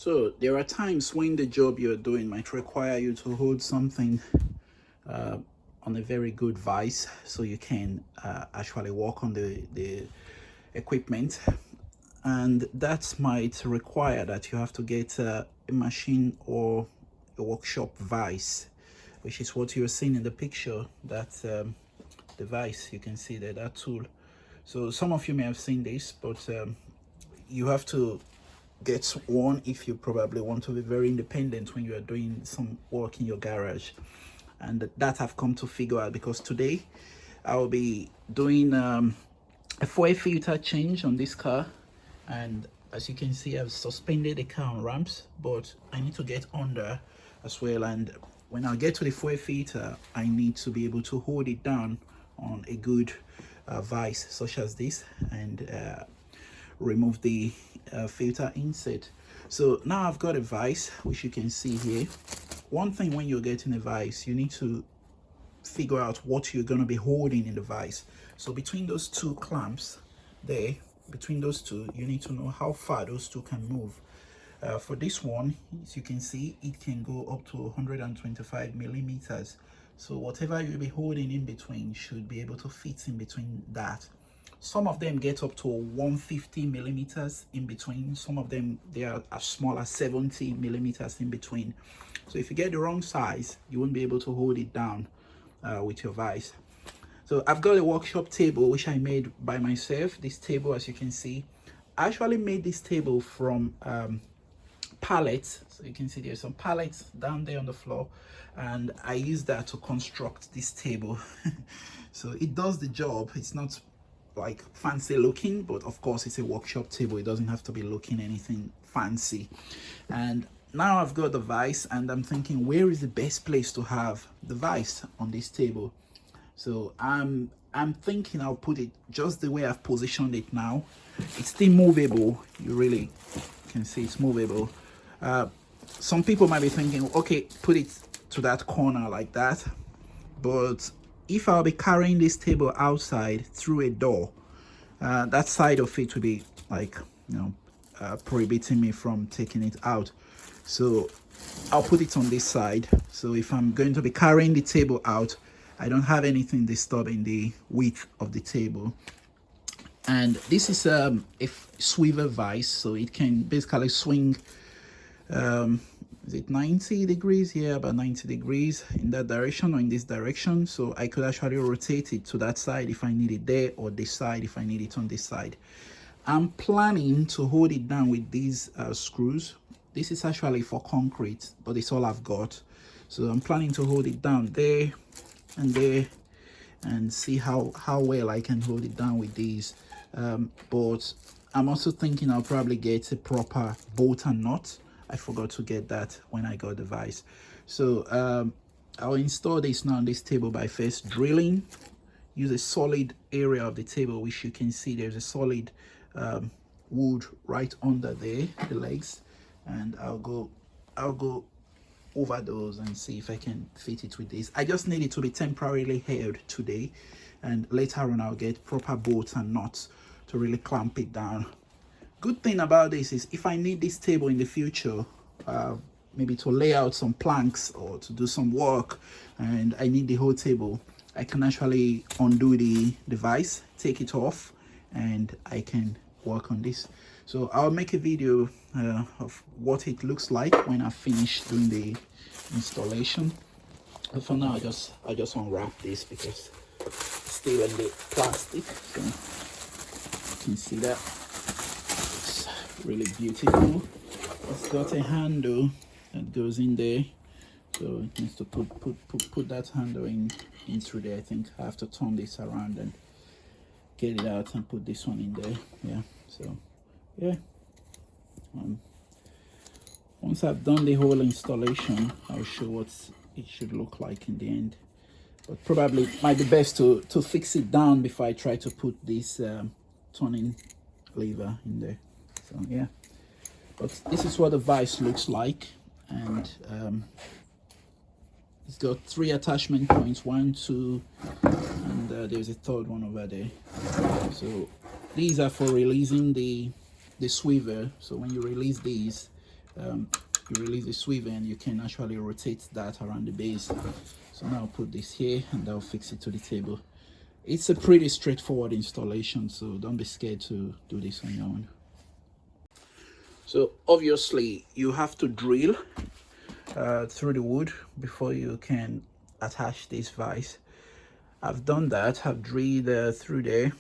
So there are times when the job you're doing might require you to hold something uh, on a very good vice so you can actually work on the equipment, and that might require that you have to get a machine or a workshop vice, which is what you're seeing in the picture. That device you can see there, that tool. So some of you may have seen this, but you have to get one if you probably want to be very independent when you are doing some work in your garage. And that I've come to figure out, because today I'll be doing a fuel filter change on this car. And as you can see, I've suspended the car on ramps, but I need to get under as well. And when I get to the fuel filter, I need to be able to hold it down on a good vise such as this, and remove the filter insert. So now I've got a vise, which you can see here. One thing, when you're getting a vise, you need to figure out what you're going to be holding in the vise. So between those two clamps there, between those two, you need to know how far those two can move. For this one, as you can see, it can go up to 125 millimeters. So whatever you'll be holding in between should be able to fit in between that. Some of them get up to 150 millimeters in between. Some of them, they are as small as 70 millimeters in between. So if you get the wrong size, you won't be able to hold it down with your vise. So I've got a workshop table which I made by myself. This table, as you can see, I actually made this table from pallets. So you can see there's some pallets down there on the floor, and I used that to construct this table. So it does the job. It's not like fancy looking, but of course it's a workshop table. It doesn't have to be looking anything fancy. And now I've got the vise, and I'm thinking, where is the best place to have the vise on this table? So I'm thinking I'll put it just the way I've positioned it now. It's still movable. You really can see it's movable. Some people might be thinking, okay, put it to that corner like that. But if I'll be carrying this table outside through a door, that side of it will be like, prohibiting me from taking it out. So I'll put it on this side. So if I'm going to be carrying the table out, I don't have anything disturbing the width of the table. And this is a swivel vise, so it can basically swing, is it 90 degrees? Yeah, about 90 degrees in that direction or in this direction. So I could actually rotate it to that side if I need it there, or this side if I need it on this side. I'm planning to hold it down with these screws. This is actually for concrete, but it's all I've got. So I'm planning to hold it down there and there, and see how well I can hold it down with these. But I'm also thinking I'll probably get a proper bolt and nut. I forgot to get that when I got the vise. So I'll install this now on this table by first drilling. Use a solid area of the table, which you can see there's a solid wood right under there, the legs, and I'll go over those and see if I can fit it with this. I just need it to be temporarily held today, and later on I'll get proper bolts and nuts to really clamp it down. Good thing about this is, if I need this table in the future, maybe to lay out some planks or to do some work, and I need the whole table, I can actually undo the device, take it off, and I can work on this. So I'll make a video of what it looks like when I finish doing the installation. But for now, I just unwrap this because it's still in the plastic. So you can see that it's really beautiful. It's got a handle that goes in there, so it needs to put that handle in through there. I think I have to turn this around and get it out and put this one in there. Yeah, so yeah, once I've done the whole installation, I'll show what it should look like in the end. But probably it might be best to fix it down before I try to put this turning lever in there. So yeah, but this is what the vise looks like, and it's got 3 attachment points, 1, 2, and there's a third one over there. So these are for releasing the swivel. So when you release these, you release the swivel and you can actually rotate that around the base. So now I'll put this here and I'll fix it to the table. It's a pretty straightforward installation, so don't be scared to do this on your own. So obviously you have to drill through the wood before you can attach this vise. I've done that. I've drilled through there,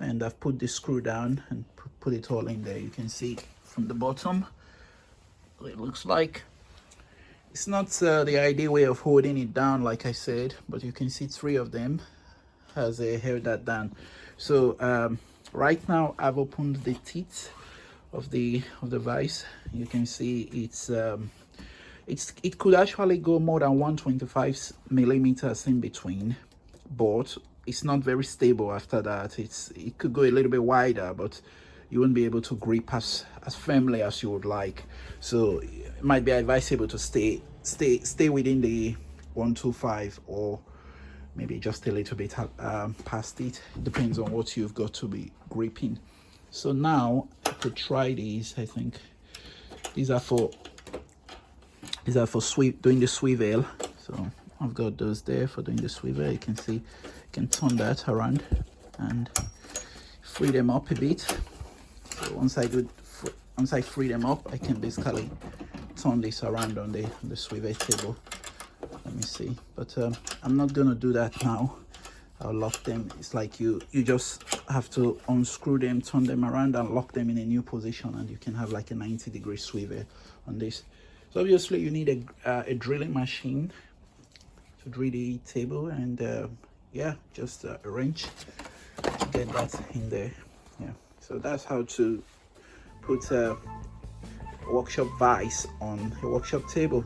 and I've put the screw down and put it all in there. You can see from the bottom what it looks like. It's not the ideal way of holding it down, like I said, but you can see 3 of them as I held that down. So right now I've opened the teeth of the vise. You can see it could actually go more than 125 millimeters in between, but it's not very stable after that. It could go a little bit wider, but you won't be able to grip as firmly as you would like. So it might be advisable to stay within the 125, or maybe just a little bit past it. Depends on what you've got to be gripping. So now I could try these. I think these are for doing the swivel. So I've got those there for doing the swivel. You can see you can turn that around and free them up a bit. So once I free them up, I can basically turn this around on the swivel table. Let me see, but I'm not gonna do that now. I'll lock them. It's like you just have to unscrew them, turn them around and lock them in a new position, and you can have like a 90-degree swivel on this. So obviously you need a drilling machine to drill the table, and yeah, just a wrench to get that in there. Yeah, so that's how to put a workshop vise on a workshop table.